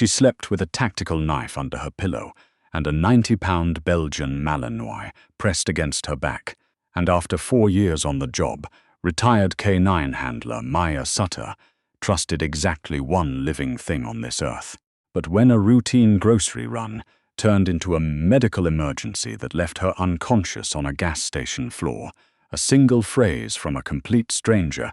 She slept with a tactical knife under her pillow and a 90-pound Belgian Malinois pressed against her back, and after 4 years on the job, retired K9 handler Maya Sutter trusted exactly one living thing on this earth. But when a routine grocery run turned into a medical emergency that left her unconscious on a gas station floor, a single phrase from a complete stranger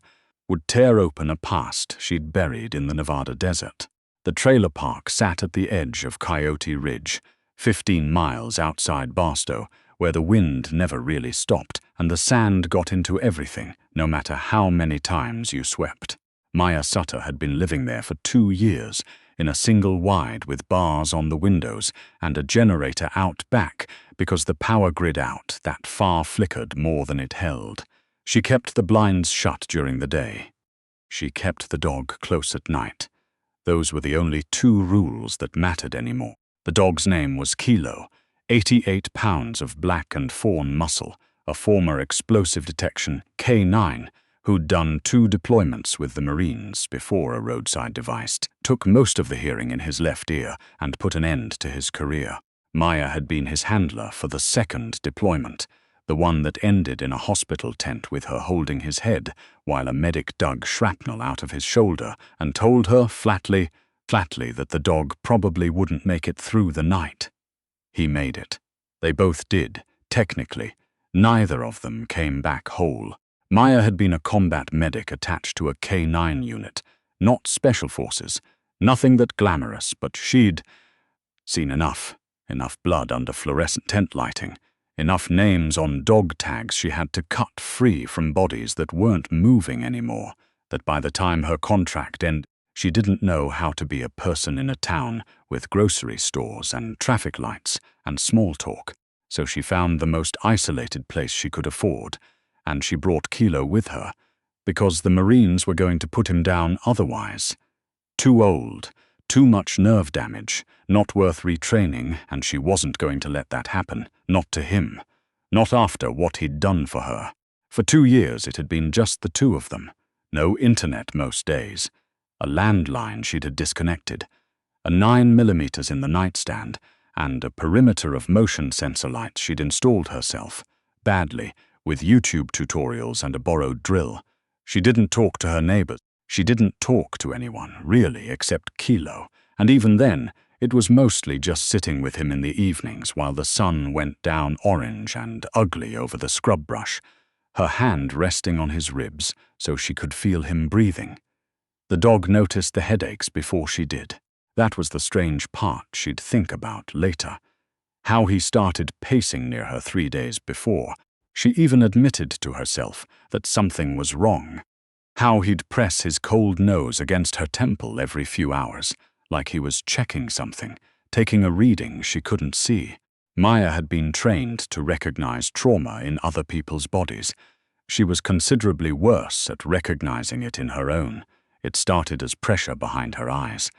would tear open a past she'd buried in the Nevada desert. The trailer park sat at the edge of Coyote Ridge, 15 miles outside Barstow, where the wind never really stopped and the sand got into everything, no matter how many times you swept. Maya Sutter had been living there for 2 years, in a single wide with bars on the windows and a generator out back because the power grid out that far flickered more than it held. She kept the blinds shut during the day. She kept the dog close at night. Those were the only 2 rules that mattered anymore. The dog's name was Kilo, 88 pounds of black and fawn muscle, a former explosive detection K9 who'd done 2 deployments with the Marines before a roadside device took most of the hearing in his left ear and put an end to his career. Maya had been his handler for the 2nd deployment, the one that ended in a hospital tent with her holding his head while a medic dug shrapnel out of his shoulder and told her flatly that the dog probably wouldn't make it through the night. He made it. They both did, technically. Neither of them came back whole. Maya had been a combat medic attached to a K9 unit, not special forces, nothing that glamorous, but she'd seen enough blood under fluorescent tent lighting, enough names on dog tags she had to cut free from bodies that weren't moving anymore, that by the time her contract ended, she didn't know how to be a person in a town with grocery stores and traffic lights and small talk, so she found the most isolated place she could afford, and she brought Kilo with her, because the Marines were going to put him down otherwise. Too old, too much nerve damage, not worth retraining, and she wasn't going to let that happen, not to him, not after what he'd done for her. For 2 years it had been just the 2 of them, no internet most days, a landline she'd had disconnected, a 9mm in the nightstand, and a perimeter of motion sensor lights she'd installed herself, badly, with YouTube tutorials and a borrowed drill. She didn't talk to her neighbors. She didn't talk to anyone, really, except Kilo, and even then, it was mostly just sitting with him in the evenings while the sun went down orange and ugly over the scrub brush, her hand resting on his ribs so she could feel him breathing. The dog noticed the headaches before she did. That was the strange part she'd think about later. How he started pacing near her 3 days before. She even admitted to herself that something was wrong. How he'd press his cold nose against her temple every few hours, like he was checking something, taking a reading she couldn't see. Maya had been trained to recognize trauma in other people's bodies. She was considerably worse at recognizing it in her own. It started as pressure behind her eyes.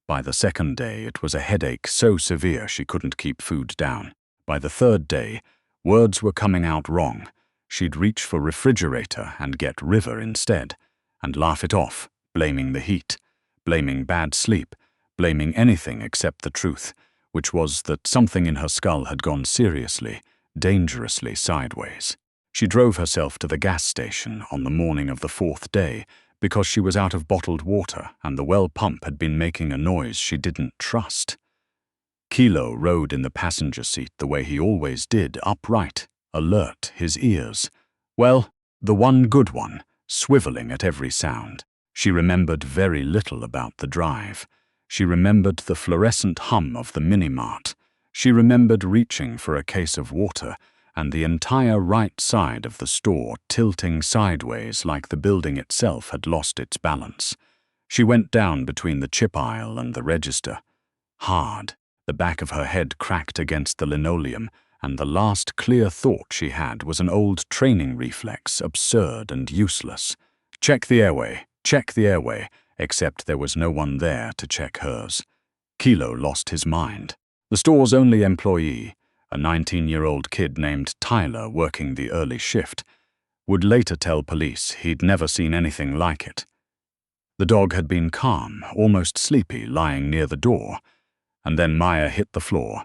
By the 2nd day, it was a headache so severe she couldn't keep food down. By the 3rd day, words were coming out wrong. She'd reach for refrigerator and get river instead, and laugh it off, blaming the heat, blaming bad sleep, blaming anything except the truth, which was that something in her skull had gone seriously, dangerously sideways. She drove herself to the gas station on the morning of the 4th day because she was out of bottled water and the well pump had been making a noise she didn't trust. Kilo rode in the passenger seat the way he always did, upright, alert, his ears. Well, the one good one, swiveling at every sound. She remembered very little about the drive. She remembered the fluorescent hum of the mini-mart. She remembered reaching for a case of water and the entire right side of the store tilting sideways like the building itself had lost its balance. She went down between the chip aisle and the register. Hard. The back of her head cracked against the linoleum, and the last clear thought she had was an old training reflex, absurd and useless. Check the airway, except there was no one there to check hers. Kilo lost his mind. The store's only employee, a 19-year-old kid named Tyler working the early shift, would later tell police he'd never seen anything like it. The dog had been calm, almost sleepy, lying near the door, and then Maya hit the floor,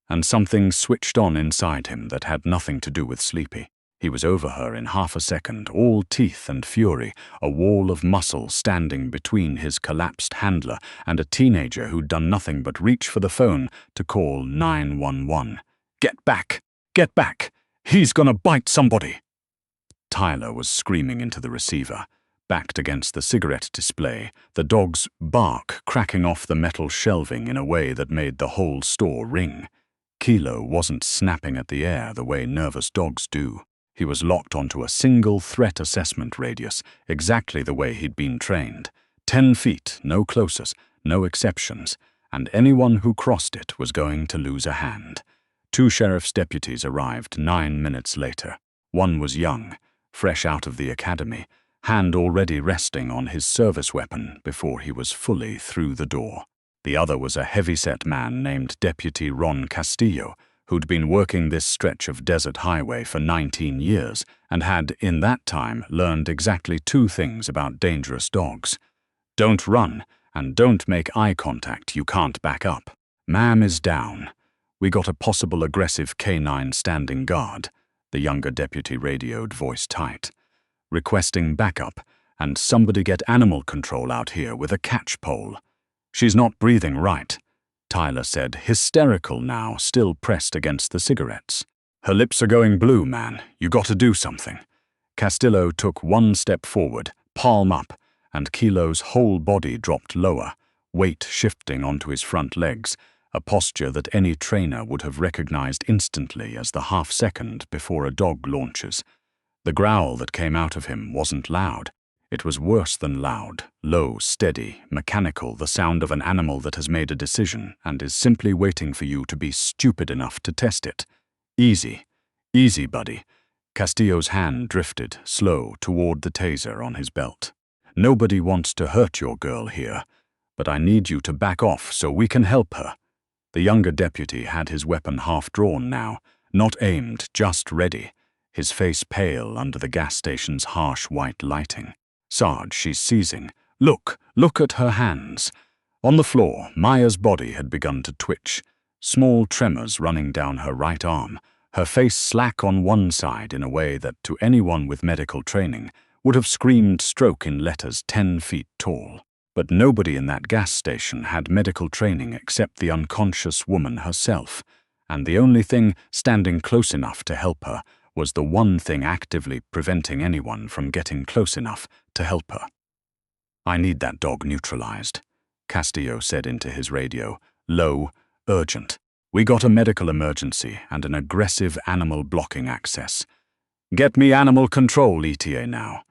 and something switched on inside him that had nothing to do with Sleepy. He was over her in half a second, all teeth and fury, a wall of muscle standing between his collapsed handler and a teenager who'd done nothing but reach for the phone to call 911. "Get back! Get back! He's gonna bite somebody!" Tyler was screaming into the receiver, backed against the cigarette display, the dog's bark cracking off the metal shelving in a way that made the whole store ring. Kilo wasn't snapping at the air the way nervous dogs do. He was locked onto a single threat assessment radius, exactly the way he'd been trained. 10 feet, no closers, no exceptions, and anyone who crossed it was going to lose a hand. 2 sheriff's deputies arrived 9 minutes later. One was young, fresh out of the academy, hand already resting on his service weapon before he was fully through the door. The other was a heavy-set man named Deputy Ron Castillo, who'd been working this stretch of desert highway for 19 years and had, in that time, learned exactly 2 things about dangerous dogs. Don't run, and don't make eye contact, you can't back up. "Ma'am is down. We got a possible aggressive canine standing guard," the younger deputy radioed, voice tight. "Requesting backup, and somebody get animal control out here with a catch pole. She's not breathing right," Tyler said, hysterical now, still pressed against the cigarettes. "Her lips are going blue, man. You got to do something." Castillo took 1 step forward, palm up, and Kilo's whole body dropped lower, weight shifting onto his front legs, a posture that any trainer would have recognized instantly as the half-second before a dog launches. The growl that came out of him wasn't loud. It was worse than loud, low, steady, mechanical, the sound of an animal that has made a decision and is simply waiting for you to be stupid enough to test it. "Easy. Easy, buddy." Castillo's hand drifted, slow, toward the taser on his belt. "Nobody wants to hurt your girl here, but I need you to back off so we can help her." The younger deputy had his weapon half-drawn now, not aimed, just ready, his face pale under the gas station's harsh white lighting. "Sarge, she's seizing. Look at her hands." On the floor, Maya's body had begun to twitch, small tremors running down her right arm, her face slack on one side in a way that, to anyone with medical training, would have screamed stroke in letters 10 feet tall. But nobody in that gas station had medical training except the unconscious woman herself, and the only thing standing close enough to help her was the one thing actively preventing anyone from getting close enough to help her. "I need that dog neutralized," Castillo said into his radio, low, urgent. "We got a medical emergency and an aggressive animal blocking access. Get me animal control ETA now."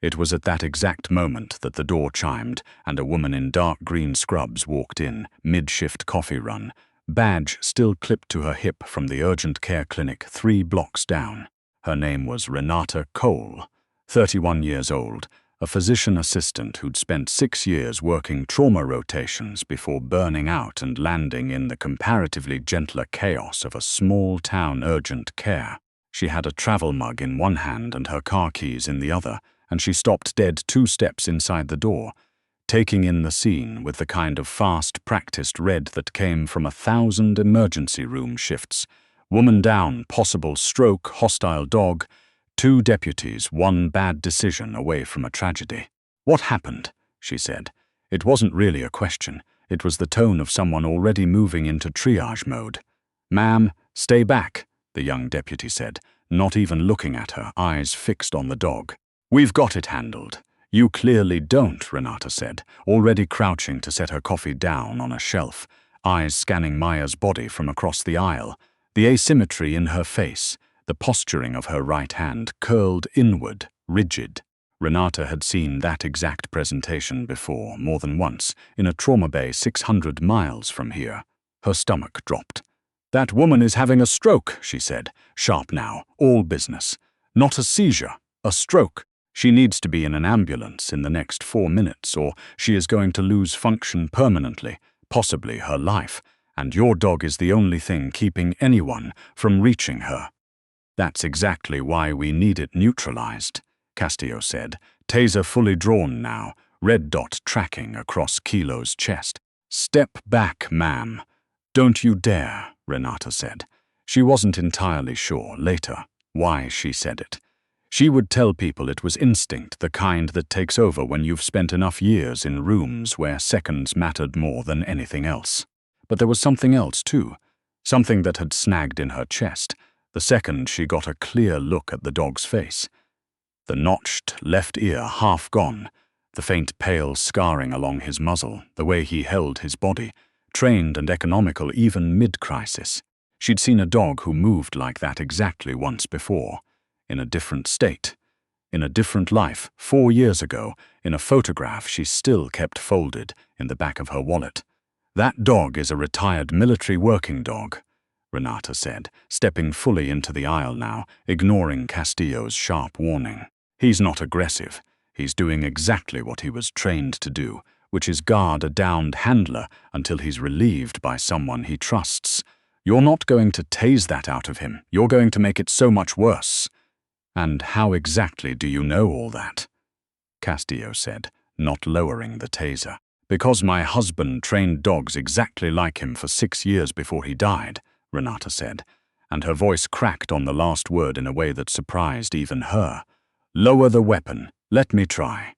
It was at that exact moment that the door chimed and a woman in dark green scrubs walked in, mid-shift coffee run, badge still clipped to her hip from the urgent care clinic 3 blocks down. Her name was Renata Cole, 31 years old, a physician assistant who'd spent 6 years working trauma rotations before burning out and landing in the comparatively gentler chaos of a small-town urgent care. She had a travel mug in one hand and her car keys in the other, and she stopped dead 2 steps inside the door, taking in the scene with the kind of fast, practiced read that came from 1,000 emergency room shifts. Woman down, possible stroke, hostile dog, 2 deputies, 1 bad decision away from a tragedy. "What happened?" she said. It wasn't really a question. It was the tone of someone already moving into triage mode. "Ma'am, stay back," the young deputy said, not even looking at her, eyes fixed on the dog. "We've got it handled." "You clearly don't," Renata said, already crouching to set her coffee down on a shelf, eyes scanning Maya's body from across the aisle, the asymmetry in her face, the posturing of her right hand curled inward, rigid. Renata had seen that exact presentation before, more than once, in a trauma bay 600 miles from here. Her stomach dropped. "That woman is having a stroke," she said, sharp now, all business. "Not a seizure, a stroke. She needs to be in an ambulance in the next 4 minutes, or she is going to lose function permanently, possibly her life, and your dog is the only thing keeping anyone from reaching her." "That's exactly why we need it neutralized," Castillo said, taser fully drawn now, red dot tracking across Kilo's chest. "Step back, ma'am. Don't you dare," Renata said. She wasn't entirely sure, later, why she said it. She would tell people it was instinct, the kind that takes over when you've spent enough years in rooms where seconds mattered more than anything else. But there was something else, too. Something that had snagged in her chest, the second she got a clear look at the dog's face. The notched left ear half gone, the faint pale scarring along his muzzle, the way he held his body, trained and economical even mid-crisis. She'd seen a dog who moved like that exactly once before, in a different state, in a different life, 4 years ago, in a photograph she still kept folded in the back of her wallet. "That dog is a retired military working dog," Renata said, stepping fully into the aisle now, ignoring Castillo's sharp warning. "He's not aggressive. He's doing exactly what he was trained to do, which is guard a downed handler until he's relieved by someone he trusts. You're not going to tase that out of him. You're going to make it so much worse." "And how exactly do you know all that?" Castillo said, not lowering the taser. "Because my husband trained dogs exactly like him for 6 years before he died," Renata said, and her voice cracked on the last word in a way that surprised even her. "Lower the weapon. Let me try."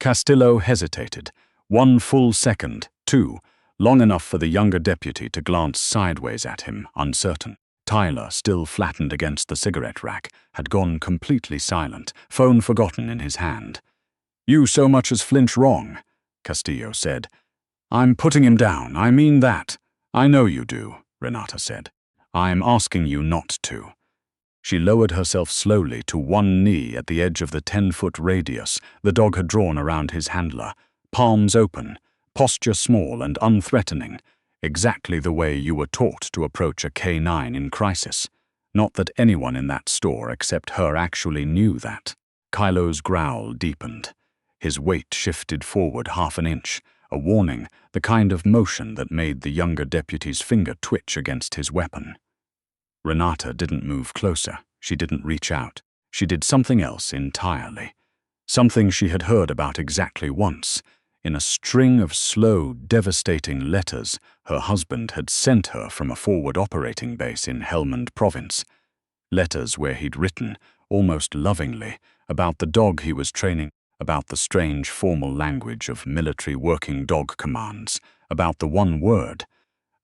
Castillo hesitated. 1 full second, 2, long enough for the younger deputy to glance sideways at him, uncertain. Tyler, still flattened against the cigarette rack, had gone completely silent, phone forgotten in his hand. "You so much as flinch wrong," Castillo said. "I'm putting him down, I mean that." "I know you do," Renata said. "I'm asking you not to." She lowered herself slowly to one knee at the edge of the 10-foot radius the dog had drawn around his handler, palms open, posture small and unthreatening, exactly the way you were taught to approach a K9 in crisis. Not that anyone in that store except her actually knew that. Kylo's growl deepened. His weight shifted forward half an inch, a warning, the kind of motion that made the younger deputy's finger twitch against his weapon. Renata didn't move closer. She didn't reach out. She did something else entirely. Something she had heard about exactly once. In a string of slow, devastating letters her husband had sent her from a forward operating base in Helmand Province. Letters where he'd written, almost lovingly, about the dog he was training, about the strange formal language of military working dog commands, about the one word,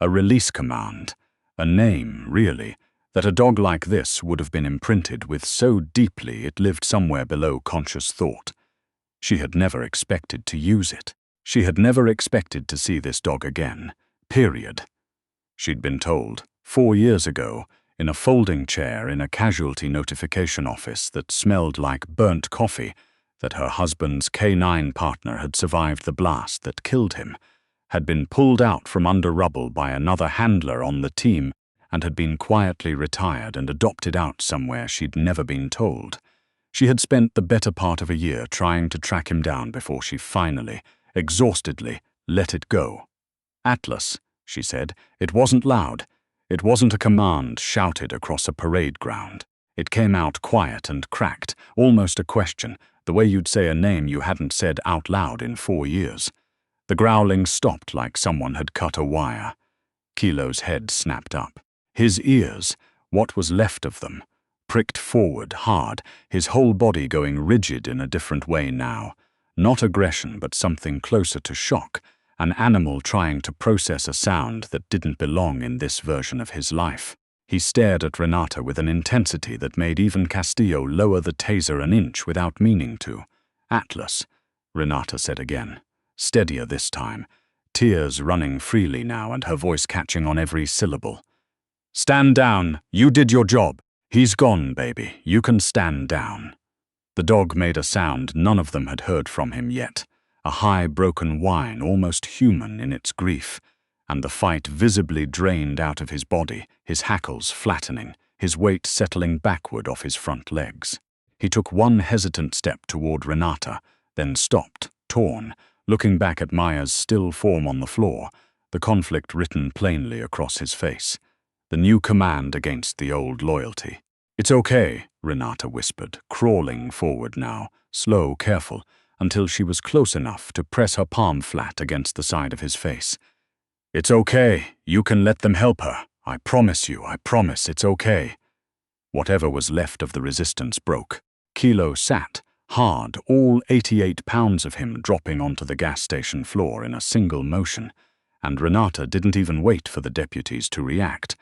a release command, a name, really, that a dog like this would have been imprinted with so deeply it lived somewhere below conscious thought. She had never expected to use it. She had never expected to see this dog again, period. She'd been told, 4 years ago, in a folding chair in a casualty notification office that smelled like burnt coffee, that her husband's K9 partner had survived the blast that killed him, had been pulled out from under rubble by another handler on the team, and had been quietly retired and adopted out somewhere she'd never been told. She had spent the better part of a year trying to track him down before she finally, exhaustedly, let it go. "Atlas," she said. It wasn't loud. It wasn't a command shouted across a parade ground. It came out quiet and cracked, almost a question, the way you'd say a name you hadn't said out loud in 4 years. The growling stopped like someone had cut a wire. Kilo's head snapped up. His ears, what was left of them, pricked forward hard, his whole body going rigid in a different way now. Not aggression, but something closer to shock, an animal trying to process a sound that didn't belong in this version of his life. He stared at Renata with an intensity that made even Castillo lower the taser an inch without meaning to. "Atlas," Renata said again, steadier this time, tears running freely now and her voice catching on every syllable. "Stand down. You did your job. He's gone, baby. You can stand down." The dog made a sound none of them had heard from him yet, a high, broken whine, almost human in its grief, and the fight visibly drained out of his body, his hackles flattening, his weight settling backward off his front legs. He took one hesitant step toward Renata, then stopped, torn, looking back at Maya's still form on the floor, the conflict written plainly across his face. The new command against the old loyalty. "It's okay," Renata whispered, crawling forward now, slow, careful, until she was close enough to press her palm flat against the side of his face. "It's okay. You can let them help her. I promise you, I promise it's okay." Whatever was left of the resistance broke. Kilo sat, hard, all 88 pounds of him dropping onto the gas station floor in a single motion, and Renata didn't even wait for the deputies to react.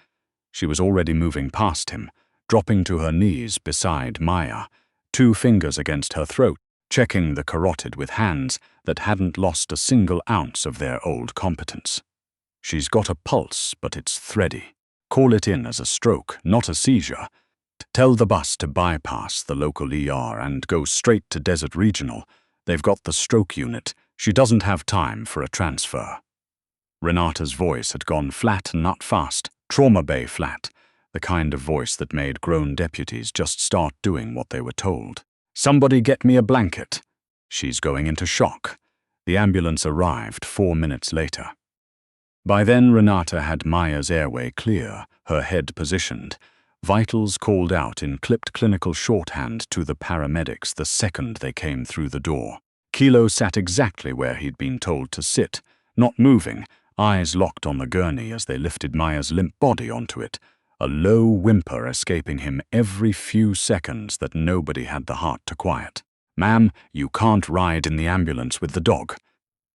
She was already moving past him, dropping to her knees beside Maya, 2 fingers against her throat, checking the carotid with hands that hadn't lost a single ounce of their old competence. "She's got a pulse, but it's thready. Call it in as a stroke, not a seizure. Tell the bus to bypass the local ER and go straight to Desert Regional. They've got the stroke unit. She doesn't have time for a transfer." Renata's voice had gone flat and not fast, trauma bay flat, the kind of voice that made grown deputies just start doing what they were told. "Somebody get me a blanket. She's going into shock." The ambulance arrived 4 minutes later. By then, Renata had Maya's airway clear, her head positioned, vitals called out in clipped clinical shorthand to the paramedics the second they came through the door. Kilo sat exactly where he'd been told to sit, not moving, eyes locked on the gurney as they lifted Maya's limp body onto it, a low whimper escaping him every few seconds that nobody had the heart to quiet. "Ma'am, you can't ride in the ambulance with the dog,"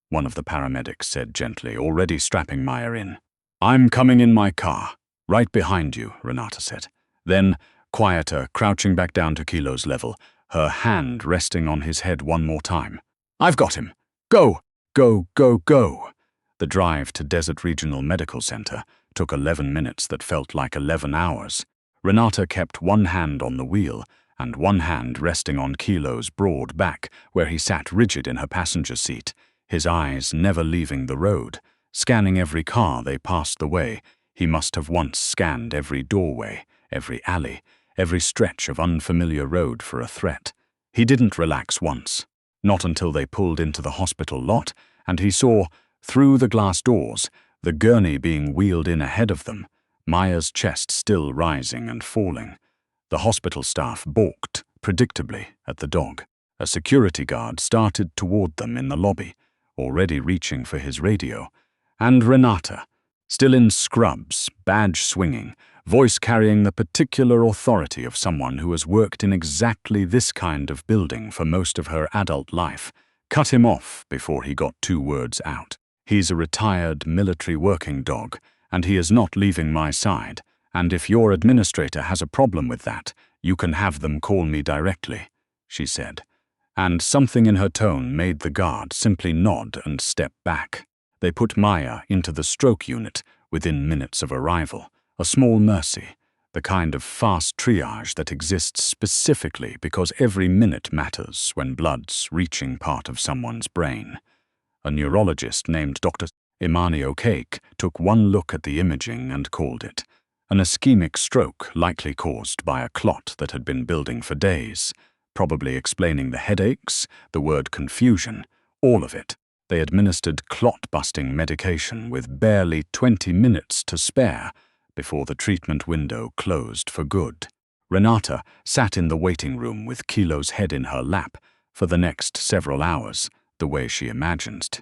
one of the paramedics said gently, already strapping Maya in. "I'm coming in my car, right behind you," Renata said. Then, quieter, crouching back down to Kilo's level, her hand resting on his head one more time. "I've got him. Go, go, go, go." The drive to Desert Regional Medical Center took 11 minutes that felt like 11 hours. Renata kept one hand on the wheel and one hand resting on Kilo's broad back where he sat rigid in her passenger seat, his eyes never leaving the road, scanning every car they passed the way. He must have once scanned every doorway, every alley, every stretch of unfamiliar road for a threat. He didn't relax once, not until they pulled into the hospital lot and he saw, through the glass doors, the gurney being wheeled in ahead of them, Maya's chest still rising and falling. The hospital staff balked, predictably, at the dog. A security guard started toward them in the lobby, already reaching for his radio, and Renata, still in scrubs, badge swinging, voice carrying the particular authority of someone who has worked in exactly this kind of building for most of her adult life, cut him off before he got 2 words out. "He's a retired military working dog, and he is not leaving my side, and if your administrator has a problem with that, you can have them call me directly," she said, and something in her tone made the guard simply nod and step back. They put Maya into the stroke unit within minutes of arrival, a small mercy, the kind of fast triage that exists specifically because every minute matters when blood's reaching part of someone's brain. A neurologist named Dr. Imani O'Cake took one look at the imaging and called it an ischemic stroke likely caused by a clot that had been building for days, probably explaining the headaches, the word confusion, all of it. They administered clot-busting medication with barely 20 minutes to spare before the treatment window closed for good. Renata sat in the waiting room with Kilo's head in her lap for the next several hours, the way she imagined.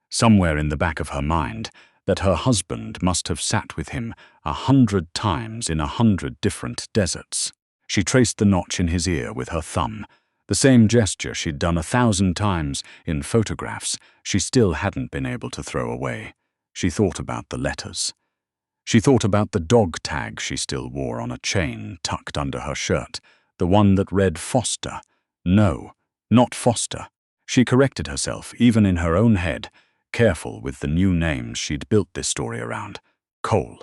Somewhere in the back of her mind, that her husband must have sat with him 100 times in 100 different deserts. She traced the notch in his ear with her thumb, the same gesture she'd done 1,000 times in photographs she still hadn't been able to throw away. She thought about the letters. She thought about the dog tag she still wore on a chain tucked under her shirt, the one that read Foster. No, not Foster. She corrected herself, even in her own head, careful with the new names she'd built this story around. Cole.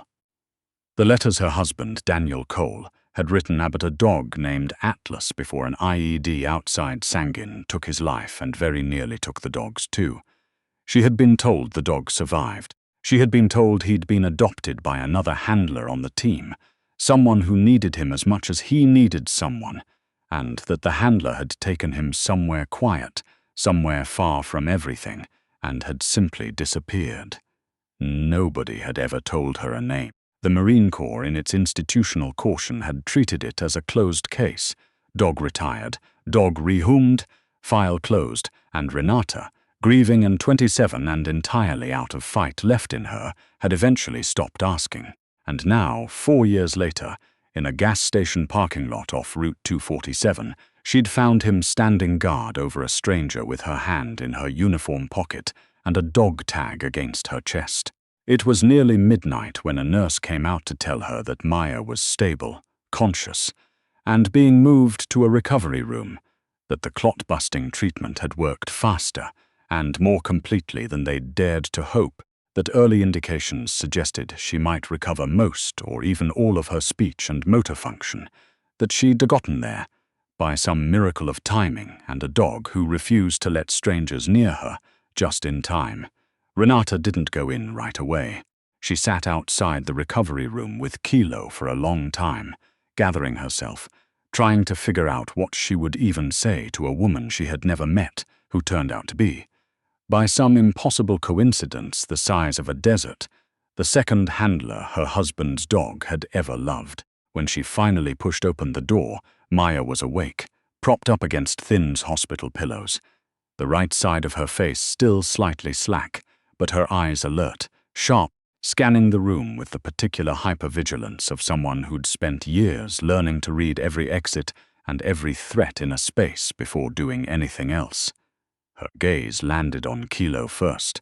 The letters her husband, Daniel Cole, had written about a dog named Atlas before an IED outside Sangin took his life and very nearly took the dog's too. She had been told the dog survived. She had been told he'd been adopted by another handler on the team, someone who needed him as much as he needed someone, and that the handler had taken him somewhere quiet, somewhere far from everything, and had simply disappeared. Nobody had ever told her a name. The Marine Corps, in its institutional caution, had treated it as a closed case. Dog retired, dog rehomed, File closed, and Renata, grieving and 27 and entirely out of fight left in her, had eventually stopped asking. And now, 4 years later, in a gas station parking lot off Route 247, she'd found him standing guard over a stranger with her hand in her uniform pocket and a dog tag against her chest. It was nearly midnight when a nurse came out to tell her that Maya was stable, conscious, and being moved to a recovery room, that the clot-busting treatment had worked faster and more completely than they'd dared to hope, that early indications suggested she might recover most or even all of her speech and motor function, that she'd gotten there by some miracle of timing and a dog who refused to let strangers near her just in time. Renata didn't go in right away. She sat outside the recovery room with Kilo for a long time, gathering herself, trying to figure out what she would even say to a woman she had never met who turned out to be, by some impossible coincidence the size of a desert, the second handler her husband's dog had ever loved. When she finally pushed open the door, Maya was awake, propped up against Thin's hospital pillows, the right side of her face still slightly slack, but her eyes alert, sharp, scanning the room with the particular hypervigilance of someone who'd spent years learning to read every exit and every threat in a space before doing anything else. Her gaze landed on Kilo first,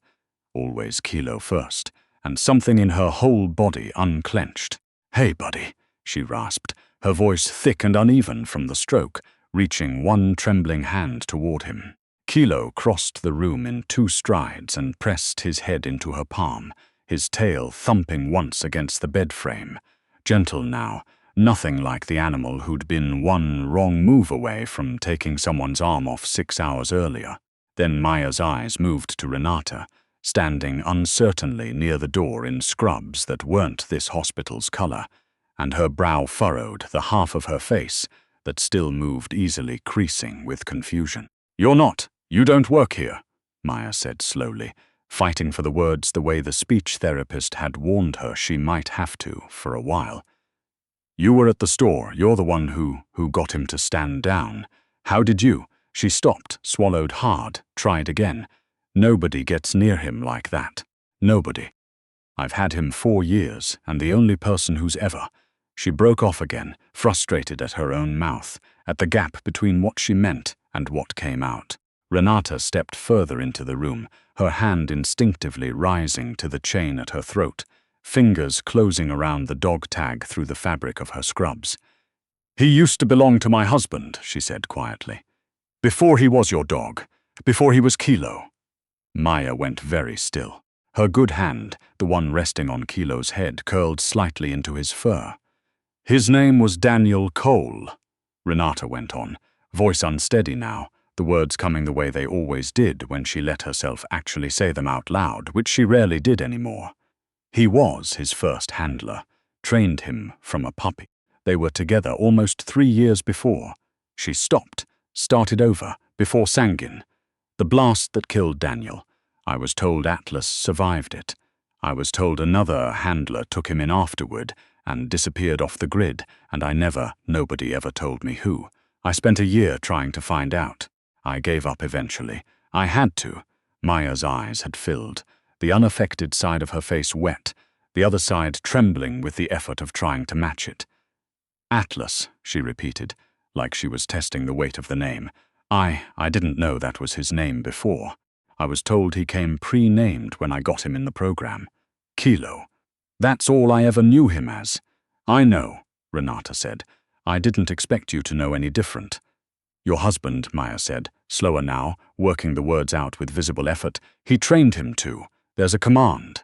always Kilo first, and something in her whole body unclenched. "Hey, buddy," she rasped, her voice thick and uneven from the stroke, reaching one trembling hand toward him. Kilo crossed the room in 2 strides and pressed his head into her palm, his tail thumping once against the bed frame. Gentle now, nothing like the animal who'd been one wrong move away from taking someone's arm off 6 hours earlier. Then Maya's eyes moved to Renata, standing uncertainly near the door in scrubs that weren't this hospital's color, and her brow furrowed, the half of her face that still moved easily creasing with confusion. You don't work here," Maya said slowly, fighting for the words the way the speech therapist had warned her she might have to for a while. "You were at the store. You're the one who got him to stand down. How did you?" She stopped, swallowed hard, tried again. "Nobody gets near him like that. Nobody. I've had him 4 years, and the only person who's ever—" She broke off again, frustrated at her own mouth, at the gap between what she meant and what came out. Renata stepped further into the room, her hand instinctively rising to the chain at her throat, fingers closing around the dog tag through the fabric of her scrubs. "He used to belong to my husband," she said quietly. "Before he was your dog, before he was Kilo." Maya went very still. Her good hand, the one resting on Kilo's head, curled slightly into his fur. "His name was Daniel Cole," Renata went on, voice unsteady now, the words coming the way they always did when she let herself actually say them out loud, which she rarely did anymore. "He was his first handler, trained him from a puppy. They were together almost 3 years before." She stopped, started over, before Sangin. "The blast that killed Daniel. I was told Atlas survived it. I was told another handler took him in afterward and disappeared off the grid, and nobody ever told me who. I spent a year trying to find out. I gave up eventually. I had to." Maya's eyes had filled, the unaffected side of her face wet, the other side trembling with the effort of trying to match it. "Atlas," she repeated, like she was testing the weight of the name. I didn't know that was his name before. I was told he came pre-named when I got him in the program. Kilo. That's all I ever knew him as." "I know," Renata said. "I didn't expect you to know any different." "Your husband," Maya said, slower now, working the words out with visible effort. "He trained him to. There's a command.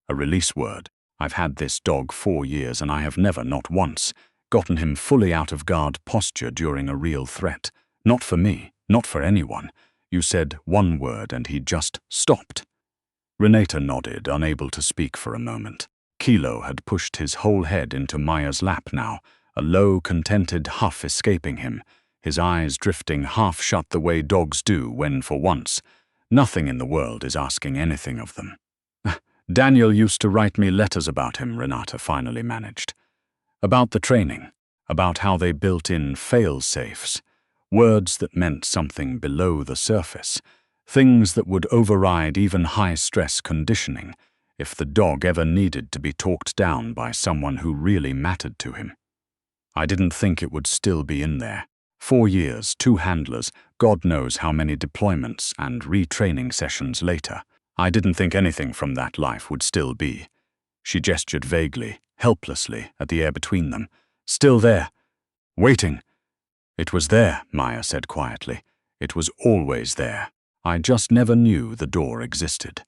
A release word. I've had this dog 4 years and I have never, not once, gotten him fully out of guard posture during a real threat. Not for me, not for anyone. You said one word and he just stopped." Renata nodded, unable to speak for a moment. Kilo had pushed his whole head into Maya's lap now, a low, contented huff escaping him, his eyes drifting half shut the way dogs do when, for once, nothing in the world is asking anything of them. "Daniel used to write me letters about him," Renata finally managed. "About the training, about how they built in fail-safes. Words that meant something below the surface. Things that would override even high-stress conditioning if the dog ever needed to be talked down by someone who really mattered to him. I didn't think it would still be in there. 4 years, 2 handlers, God knows how many deployments and retraining sessions later. I didn't think anything from that life would still be. She gestured vaguely, helplessly, at the air between them. Still there. Waiting. It was there, Maya said quietly. It was always there. I just never knew the door existed.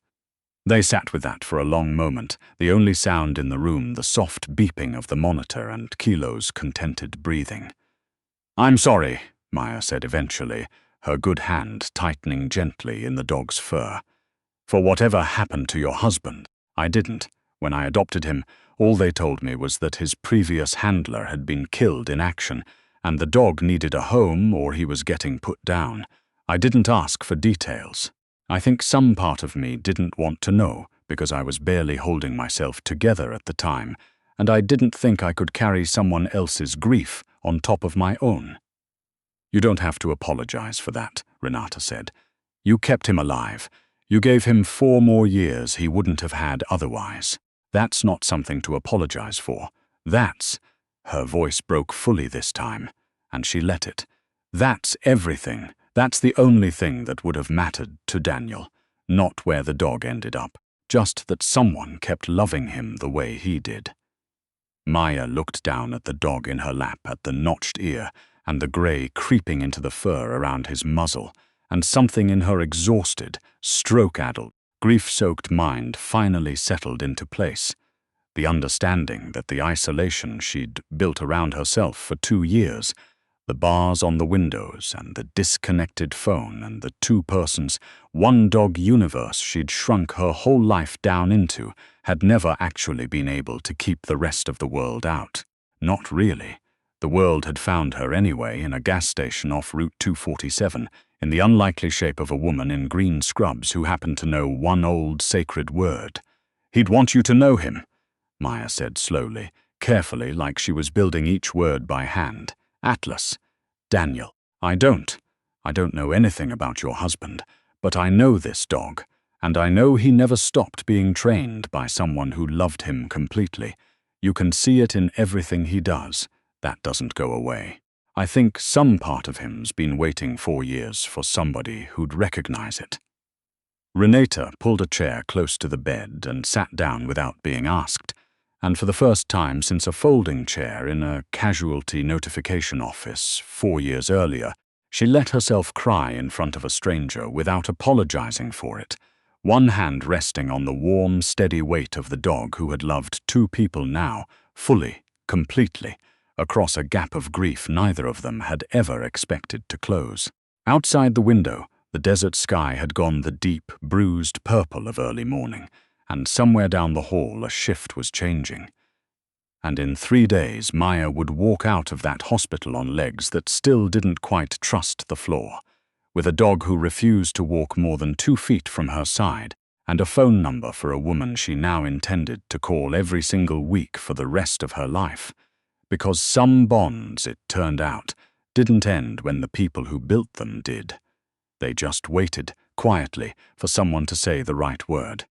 They sat with that for a long moment, the only sound in the room the soft beeping of the monitor and Kilo's contented breathing. I'm sorry, Maya said eventually, her good hand tightening gently in the dog's fur. For whatever happened to your husband, I didn't. When I adopted him, all they told me was that his previous handler had been killed in action, and the dog needed a home or he was getting put down. I didn't ask for details. I think some part of me didn't want to know because I was barely holding myself together at the time, and I didn't think I could carry someone else's grief on top of my own. You don't have to apologize for that, Renata said. You kept him alive. You gave him 4 more years he wouldn't have had otherwise. That's not something to apologize for. That's— her voice broke fully this time, and she let it. That's everything. That's the only thing that would have mattered to Daniel. Not where the dog ended up. Just that someone kept loving him the way he did. Maya looked down at the dog in her lap, at the notched ear, and the grey creeping into the fur around his muzzle, and something in her exhausted, stroke-addled, grief-soaked mind finally settled into place. The understanding that the isolation she'd built around herself for 2 years, the bars on the windows and the disconnected phone and the 2-persons, 1-dog universe she'd shrunk her whole life down into, had never actually been able to keep the rest of the world out. Not really. The world had found her anyway in a gas station off Route 247, in the unlikely shape of a woman in green scrubs who happened to know one old sacred word. He'd want you to know him, Maya said slowly, carefully, like she was building each word by hand. Atlas. Daniel. I don't know anything about your husband, but I know this dog, and I know he never stopped being trained by someone who loved him completely. You can see it in everything he does. That doesn't go away. I think some part of him's been waiting 4 years for somebody who'd recognize it. Renata pulled a chair close to the bed and sat down without being asked, and for the first time since a folding chair in a casualty notification office 4 years earlier, she let herself cry in front of a stranger without apologizing for it, one hand resting on the warm, steady weight of the dog who had loved 2 people now, fully, completely, across a gap of grief neither of them had ever expected to close. Outside the window, the desert sky had gone the deep, bruised purple of early morning, and somewhere down the hall a shift was changing. And in 3 days Maya would walk out of that hospital on legs that still didn't quite trust the floor, with a dog who refused to walk more than 2 feet from her side, and a phone number for a woman she now intended to call every single week for the rest of her life. Because some bonds, it turned out, didn't end when the people who built them did. They just waited, quietly, for someone to say the right word.